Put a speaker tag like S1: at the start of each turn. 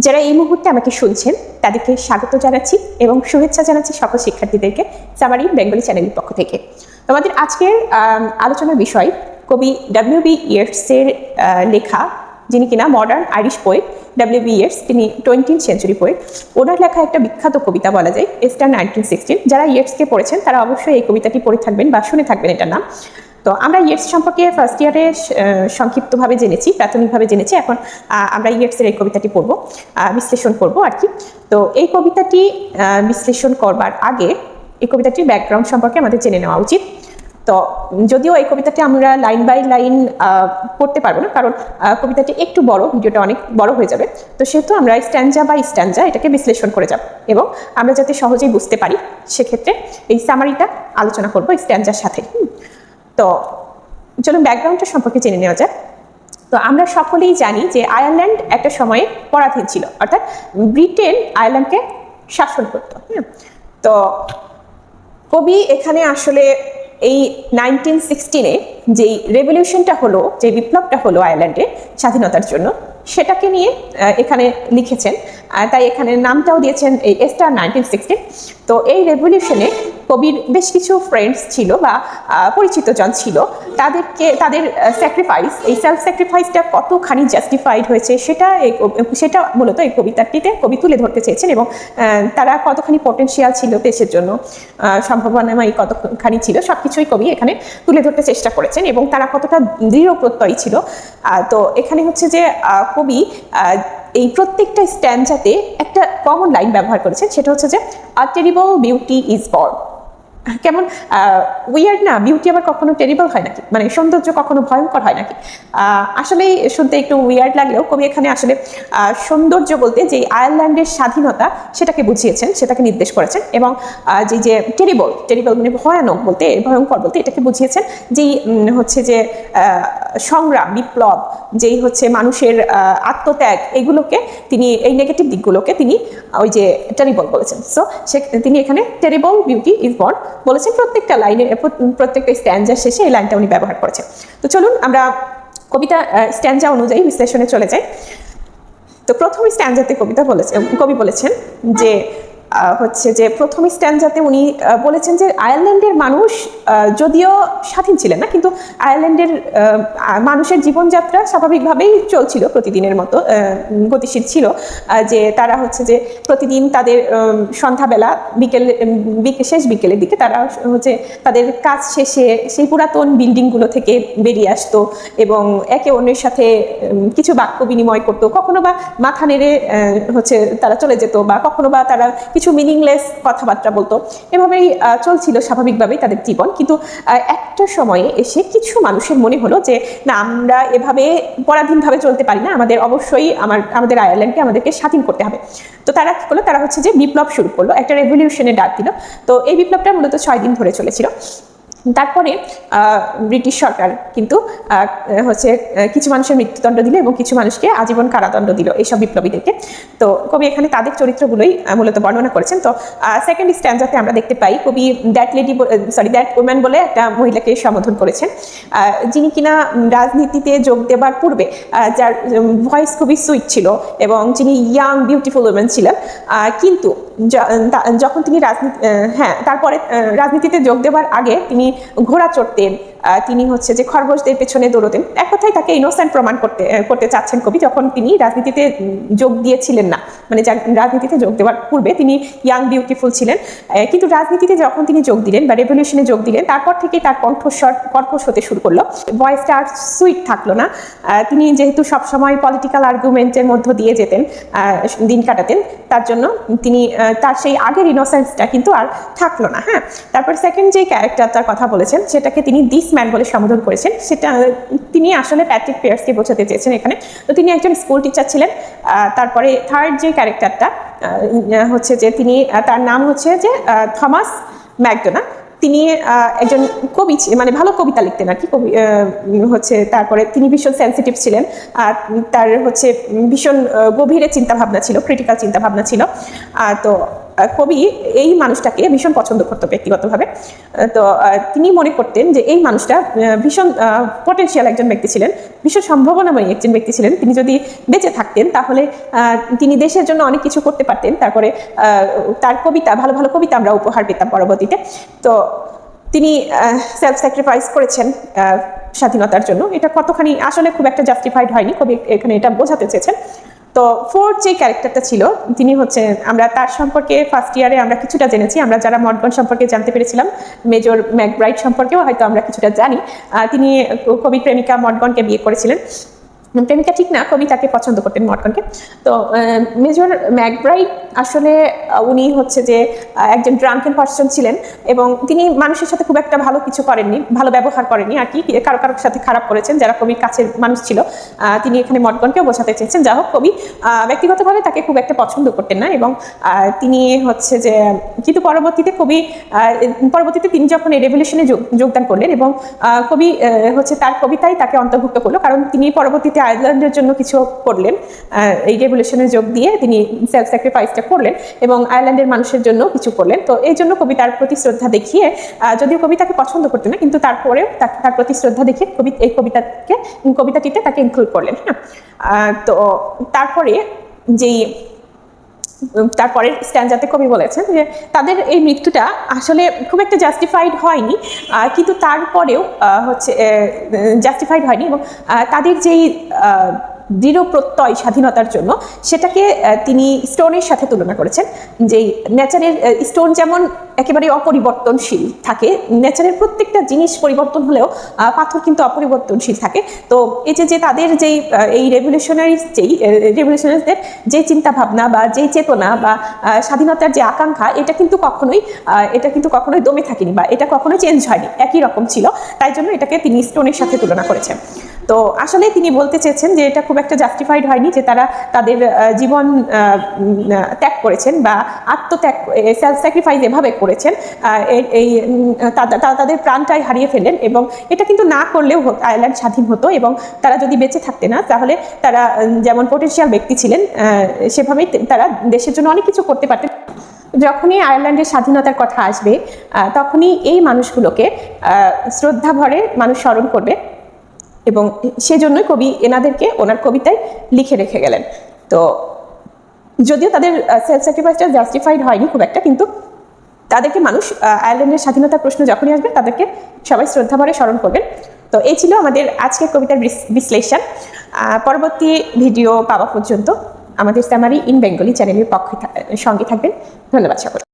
S1: যারা এই মুহূর্তে আমাকে শুনছেন তাদেরকে স্বাগত জানাচ্ছি এবং শুভেচ্ছা জানাচ্ছি সকল শিক্ষার্থীদেরকে সামারি বেঙ্গলি চ্যানেলের পক্ষ থেকে। তোমাদের আজকের আলোচনার বিষয় কবি ডব্লিউ.বি. ইয়েটসের লেখা, যিনি কিনা মডার্ন আইরিশ পোয়েট। ডব্লিউ.বি. ইয়েটস তিনি 20th সেঞ্চুরি পোয়েট। ওনার লেখা একটা বিখ্যাত কবিতা বলা যায়, এস্টার 1916। যারা ইয়েটসকে পড়েছেন তারা অবশ্যই এই কবিতাটি পড়ে থাকবেন বা শুনে থাকবেন এটার নাম। তো আমরা ইয়েটস সম্পর্কে ফার্স্ট ইয়ারে সংক্ষিপ্তভাবে জেনেছি, প্রাথমিকভাবে জেনেছি। এখন আমরা ইয়েটসের এই কবিতাটি পড়ব, বিশ্লেষণ করব আর কি। তো এই কবিতাটি বিশ্লেষণ করবার আগে এই কবিতাটির ব্যাকগ্রাউন্ড সম্পর্কে আমাদের জেনে নেওয়া উচিত। তো যদিও এই কবিতাটি আমরা লাইন বাই লাইন পড়তে পারবো না, কারণ কবিতাটি একটু বড়, ভিডিওটা অনেক বড় হয়ে যাবে। তো সেহেতু আমরা স্ট্যাঞ্জা বাই স্ট্যাঞ্জা এটাকে বিশ্লেষণ করে যাব এবং আমরা যাতে সহজেই বুঝতে পারি সেক্ষেত্রে এই সামারিটা আলোচনা করবো স্ট্যাঞ্জার সাথে। তো চলুন ব্যাকগ্রাউন্ডটা সম্পর্কে জেনে নেওয়া যায়। তো আমরা সকলেই জানি যে আয়ারল্যান্ড একটা সময়ে পরাধীন ছিল, অর্থাৎ ব্রিটেন আয়ারল্যান্ডকে শাসন করত। তো কবি এখানে আসলে এই 1916-এ যেই রেভলিউশনটা হলো, যে বিপ্লবটা হলো আয়ারল্যান্ডে স্বাধীনতার জন্য, সেটাকে নিয়ে এখানে লিখেছেন। তাই এখানে নামটাও দিয়েছেন এই এস্টার 1916। তো এই রেভলিউশনে কবির বেশ কিছু ফ্রেন্ডস ছিল বা পরিচিত জন ছিল, তাদের স্যাক্রিফাইস, এই সেলফ স্যাক্রিফাইসটা কতখানি জাস্টিফাইড হয়েছে সেটা মূলত এই কবিতাটিতে কবি তুলে ধরতে চেয়েছেন। এবং তারা কতখানি পটেনশিয়াল ছিল দেশের জন্য, সম্ভাবনাময় কতখানি ছিল, সবকিছুই কবি এখানে তুলে ধরতে চেষ্টা করেছেন এবং তারা কতটা দৃঢ় প্রত্যয়ী ছিল। তো এখানে হচ্ছে যে কবি এই প্রত্যেকটা স্ট্যাঞ্জাতে একটা কমন লাইন ব্যবহার করেছেন, সেটা হচ্ছে যে আ টেরিবল বিউটি ইজ বর্ন। কেমন উইয়ার্ড না? বিউটি আবার কখনো টেরিবল হয় নাকি? মানে সৌন্দর্য কখনো ভয়ঙ্কর হয় নাকি? আসলেই শুনতে একটু উইয়ার্ড লাগলেও কবি এখানে আসলে সৌন্দর্য বলতে যে আয়ারল্যান্ডের স্বাধীনতা সেটাকে বুঝিয়েছেন, সেটাকে নির্দেশ করেছেন। এবং যে টেরিবল মানে ভয়ানক বলতে, ভয়ঙ্কর বলতে এটাকে বুঝিয়েছেন যেই হচ্ছে যে সংগ্রাম, বিপ্লব, যেই হচ্ছে মানুষের আত্মত্যাগ, এগুলোকে তিনি, এই নেগেটিভ দিকগুলোকে তিনি ওই যে টেরিবল বলেছেন। সো তিনি এখানে টেরিবল বিউটি ইজ বর্ন বলেছেন। প্রত্যেকটা লাইনে, প্রত্যেকটা স্ট্যাঞ্জার শেষে এই লাইনটা উনি ব্যবহার করেছেন। তো চলুন আমরা কবিতা স্ট্যাঞ্জা অনুযায়ী বিশ্লেষণে চলে যাই। তো প্রথম স্ট্যাঞ্জাতে কবি বলেছেন যে হচ্ছে যে প্রথম স্ট্যাঞ্জাতে উনি বলেছেন যে আয়ারল্যান্ডের মানুষ যদিও স্বাধীন ছিলেন না, কিন্তু আয়ারল্যান্ডের মানুষের জীবনযাত্রা স্বাভাবিকভাবেই চলছিল, প্রতিদিনের মতো গতিশীল ছিল। যে তারা হচ্ছে যে প্রতিদিন তাদের সন্ধ্যাবেলা, শেষ বিকেলের দিকে তারা হচ্ছে তাদের কাজ শেষে সেই পুরাতন বিল্ডিংগুলো থেকে বেরিয়ে আসতো এবং একে অন্যের সাথে কিছু বাক্য বিনিময় করতো। কখনো বা মাথা নেড়ে হচ্ছে তারা চলে যেত, বা কখনো বা তারা কিছু মিনিংলেস কথাবার্তা বলতো। এভাবেই চলছিল স্বাভাবিকভাবেই তাদের জীবন। কিন্তু একটা সময়ে এসে কিছু মানুষের মনে হলো যে না, আমরা এভাবে পরাধীনভাবে চলতে পারি না, আমাদের অবশ্যই আমাদের আয়ারল্যান্ডকে আমাদেরকে স্বাধীন করতে হবে। তো তারা কি করলো? তারা হচ্ছে যে বিপ্লব শুরু করলো, একটা রেভলিউশনের ডাক দিল। তো এই বিপ্লবটা মূলত 6 দিন ধরে চলেছিল। তারপরে ব্রিটিশ সরকার কিন্তু হচ্ছে কিছু মানুষের মৃত্যুদণ্ড দিল এবং কিছু মানুষকে আজীবন কারাদণ্ড দিল এইসব বিপ্লবীদেরকে। তো কবি এখানে তাদের চরিত্রগুলোই মূলত বর্ণনা করেছেন। তো সেকেন্ড স্ট্যাঞ্জাতে আমরা দেখতে পাই কবি দ্যাট ওম্যান বলে একটা মহিলাকে সম্বোধন করেছেন, যিনি কিনা রাজনীতিতে যোগ দেবার পূর্বে যার ভয়েস খুবই সুইট ছিল এবং যিনি ইয়াং বিউটিফুল ওম্যান ছিলেন। কিন্তু যখন তিনি তারপরে রাজনীতিতে যোগ দেবার আগে তিনি ঘোড়া চড়তেন, তিনি হচ্ছে যে খরগোশদের পেছনে দৌড়তেন। এক কথায় তাকে ইনোসেন্ট প্রমাণ করতে চাচ্ছেন কবি, যখন তিনি রাজনীতিতে যোগ দিয়েছিলেন না, মানে রাজনীতিতে যোগ দেওয়ার পূর্বে তিনি ইয়াং বিউটিফুল ছিলেন। কিন্তু রাজনীতিতে যখন তিনি যোগ দিলেন বা রেভলিউশনে যোগ দিলেন, তারপর থেকেই তার কণ্ঠস্বর কর্কশ হতে শুরু করলো, ভয়েসটা আর সুইট থাকলো না। তিনি যেহেতু সবসময় পলিটিক্যাল আর্গুমেন্টের মধ্য দিয়ে যেতেন, দিন কাটাতেন, তার জন্য তিনি তার সেই আগের ইনোসেন্সটা কিন্তু আর থাকলো না। তারপর সেকেন্ড যে ক্যারেক্টারটার কথা বলেছেন সেটাকে তিনি দিস ম্যান বলে সম্বোধন করেছেন। সেটা তিনি আসলে প্যাট্রিক পিয়ার্সকে বোঝাতে চেয়েছেন এখানে। তো তিনি একজন স্কুল টিচার ছিলেন। তারপরে থার্ড যে ক্যারেক্টারটা হচ্ছে যে তার নাম হচ্ছে যে থমাস ম্যাকডোনা। তিনি একজন কবি, মানে ভালো কবিতা লিখতেন আর কি কবি হচ্ছে। তারপরে তিনি ভীষণ সেন্সিটিভ ছিলেন, তার হচ্ছে ভীষণ গভীরে চিন্তাভাবনা ছিল, ক্রিটিক্যাল চিন্তাভাবনা ছিল। তো কবি এই মানুষটাকে ভীষণ পছন্দ করতো ব্যক্তিগতভাবে। তো তিনি মনে করতেন যে এই মানুষটা ভীষণ পটেনশিয়াল একজন ব্যক্তি ছিলেন, ভীষণ সম্ভাবনাময়ী একজন ব্যক্তি ছিলেন। তিনি যদি বেঁচে থাকতেন তাহলে তিনি দেশের জন্য অনেক কিছু করতে পারতেন। তারপরে তার কবিতা, ভালো ভালো কবিতা আমরা উপহার পেতাম পরবর্তীতে। তো তিনি সেলফ স্যাক্রিফাইস করেছেন স্বাধীনতার জন্য। এটা কতখানি আসলে খুব একটা জাস্টিফাইড হয়নি, কবি এখানে এটা বোঝাতে চেয়েছেন। তো ফোর্থ যে ক্যারেক্টারটা ছিল তিনি হচ্ছে, আমরা তার সম্পর্কে ফার্স্ট ইয়ারে আমরা কিছুটা জেনেছি। আমরা যারা মডগন সম্পর্কে জানতে পেরেছিলাম, মেজর ম্যাকব্রাইড সম্পর্কেও হয়তো আমরা কিছুটা জানি। তিনি কবির প্রেমিকা মডগনকে বিয়ে করেছিলেন। প্রেমিকা ঠিক না, কবি তাকে পছন্দ করতেন মডগনকে। তো মেজর ম্যাকব্রাইড আসলে উনি হচ্ছে যে একজন ড্রাঙ্কেন পার্সন ছিলেন এবং তিনি মানুষের সাথে খুব একটা ভালো কিছু করেননি, ভালো ব্যবহার করেননি আর কি, কারো কারোর সাথে খারাপ করেছেন যারা কবির কাছের মানুষ ছিল। তিনি এখানে মডগনকেও বোঝাতে চেয়েছেন। যা হোক, কবি ব্যক্তিগতভাবে তাকে খুব একটা পছন্দ করতেন না এবং তিনি হচ্ছে যে, কিন্তু পরবর্তীতে তিনি যখন এই রেভলিউশনে যোগদান করলেন এবং কবি হচ্ছে তার কবিতায় তাকে অন্তর্ভুক্ত করলো, কারণ তিনি পরবর্তীতে আয়ারল্যান্ডের জন্য কিছু করলেন। এই রেভলিউশনে যোগ দিয়ে তিনি সেলফ স্যাক্রিফাইসটা করলেন এবং আয়ারল্যান্ডের মানুষের জন্য কিছু করলেন। তো এই জন্য কবি তার প্রতি শ্রদ্ধা দেখিয়ে, যদিও কবি তাকে পছন্দ করতেন না, কিন্তু তারপরেও তার প্রতি শ্রদ্ধা দেখিয়ে কবি এই কবিতাটিতে তাকে ইনক্লুড করলেন। হ্যাঁ, তো তারপরের স্ট্যান্ডাতে কবি বলেছেন যে তাদের এই মৃত্যুটা আসলে খুব একটা জাস্টিফাইড হয়নি, কিন্তু তারপরেও হচ্ছে জাস্টিফাইড হয়নি এবং তাদের যেই দৃঢ় প্রত্যয় স্বাধীনতার জন্য, সেটাকে তিনি স্টোনের সাথে তুলনা করেছেন। যেই নেচারের স্টোন যেমন একেবারে অপরিবর্তনশীল থাকে, নেচারের প্রত্যেকটা জিনিস পরিবর্তন হলেও পাথর কিন্তু অপরিবর্তনশীল থাকে। তো এই যে তাদের যেই এই রেভলিউশনারিদের যে চিন্তা ভাবনা বা যেই চেতনা বা স্বাধীনতার যে আকাঙ্ক্ষা, এটা কিন্তু কখনোই দমে থাকেনি বা এটা কখনোই চেঞ্জ হয়নি, একই রকম ছিল। তাই জন্য এটাকে তিনি স্টোনের সাথে তুলনা করেছেন। তো আসলে তিনি বলতে চেয়েছেন যে এটা খুব একটা জাস্টিফাইড হয়নি যে তারা তাদের জীবন ত্যাগ করেছেন বা আত্মত্যাগ, সেলফ স্যাক্রিফাইস এভাবে করেছেন, তাদের প্রাণটাই হারিয়ে ফেললেন। এবং এটা কিন্তু না করলেও আয়ারল্যান্ড স্বাধীন হতো এবং তারা যদি বেঁচে থাকতে না, তাহলে তারা যেমন পোটেনশিয়াল ব্যক্তি ছিলেন সেভাবেই তারা দেশের জন্য অনেক কিছু করতে পারতেন। যখনই আয়ারল্যান্ডের স্বাধীনতার কথা আসবে, তখনই এই মানুষগুলোকে শ্রদ্ধা ভরে মানুষ স্মরণ করবে এবং সেজন্যই কবি এনাদেরকে ওনার কবিতায় লিখে রেখে গেলেন। তো যদিও তাদের সেলফ স্যাক্রিফাইসটা জাস্টিফাইড হয়নি খুব একটা, কিন্তু তাদেরকে মানুষ আয়ারল্যান্ডের স্বাধীনতার প্রশ্ন যখনই আসবে তাদেরকে সবাই শ্রদ্ধা ভরে স্মরণ করবেন। তো এই ছিল আমাদের আজকের কবিতার বিশ্লেষণ। পরবর্তী ভিডিও পাওয়া পর্যন্ত আমাদের সামারি ইন বেঙ্গলি চ্যানেলের সঙ্গে থাকবেন। ধন্যবাদ সকল।